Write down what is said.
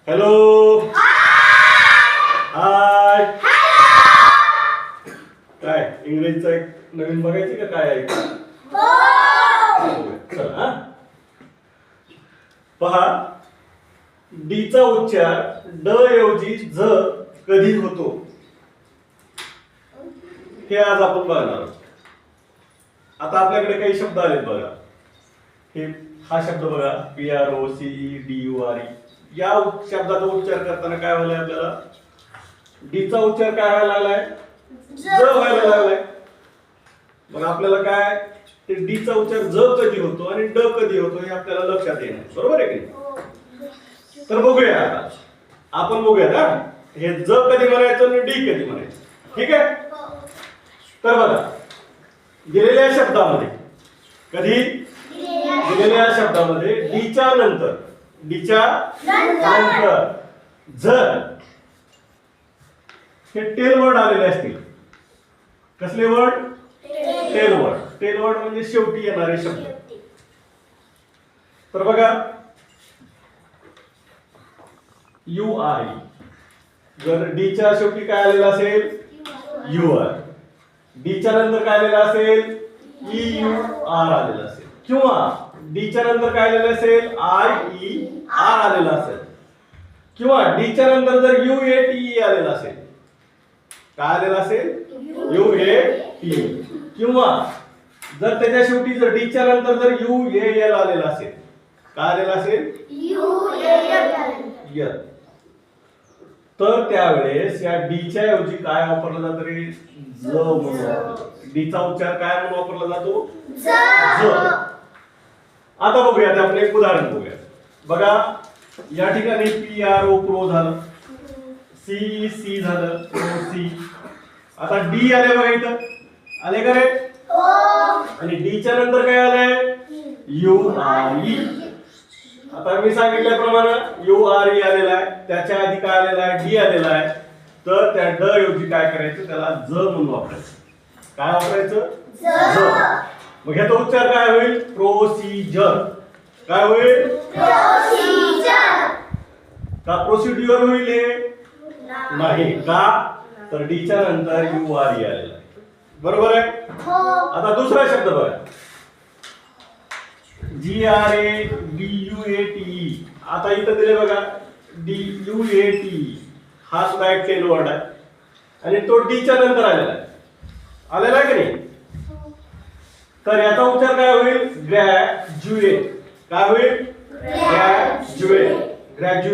Hello hi. काय इंग्रजीचा एक नवीन बघायची का काय आहे? चला हा पहा, डीचा उच्चार ड ऐवजी ज कधी होतो हे आज आपण बघणार आहोत. आता आपल्याकडे काही शब्द आलेत बघा. हे हा शब्द बघा, PROCEDURE. या शब्दाचा उच्चार करताना काय व्हायला आपल्याला? डीचा उच्चार काय व्हायला लागलाय? ज व्हायला लागलाय. मग आपल्याला काय ते डीचा उच्चार ज कधी होतो आणि ड कधी होतो हे आपल्याला लक्षात येणार, बरोबर आहे की नाही? तर बघूया आता आपण बघूया ना हे ज कधी म्हणायचं आणि डी कधी म्हणायचं. ठीक आहे, तर बघा दिलेल्या शब्दामध्ये कधी दिलेल्या शब्दामध्ये डीच्या नंतर जर हे टेल वर्ड आलेले असतील. कसले word? Tail word. Tail word म्हणजे शेवटी येणारे शब्द. तर बघा URE जर डीच्या शेवटी काय आलेलं असेल? युआर. डीच्या नंतर काय आलेलं असेल? EUR आलेलं असेल. किंवा डीच्या नंतर काय आलेलं असेल? IER आलेलं असेल. किंवा डीच्या नंतर जर UATE आलेलं असेल. काय आलेलं असेल? UATE. किंवा जर त्याच्या शेवटी जर डीच्या नंतर जर UAL आलेलं असेल. काय आलेलं असेल? UAL. तर त्यावेळेस या डीच्या ऐवजी काय वापरलं जातं रे? ज म्हणून. डीचा उच्चार काय म्हणून वापरला जातो? ज. आता बघूया, आपण एक उदाहरण बघूया. बघा या ठिकाणी PRO झालं, CEC झालं, OC. आता डी आले बघा, इथं आले का रे? आणि डीच्या नंतर काय आलंय? URE. आता मी सांगितल्याप्रमाणे URE आलेला आहे, त्याच्या आधी काय आलेला आहे? डी आलेला आहे. तर त्या ड ऐवजी काय करायचं? त्याला ज म्हणून वापरायचं. काय वापरायचं? ज. मग ह्याचा उच्चार काय होईल? प्रोसिजर. काय होईल? प्रोसिजर. का प्रोसिड्युअर होईल हे? नाही. का? तर डीच्या नंतर URE आलेला आहे. बरोबर आहे? आता दुसरा शब्द बघा, GRADUATE. आता इथं दिले बघा DUATE. हा सुद्धा एक टेल वर्ड आहे आणि तो डीच्या नंतर आलेला आहे. आलेला आहे की नाही? तर याचा उच्चार काय होईल? ग्रॅज्युएट. काय होईल? ग्रॅज्युएट. ग्रॅज्युएट.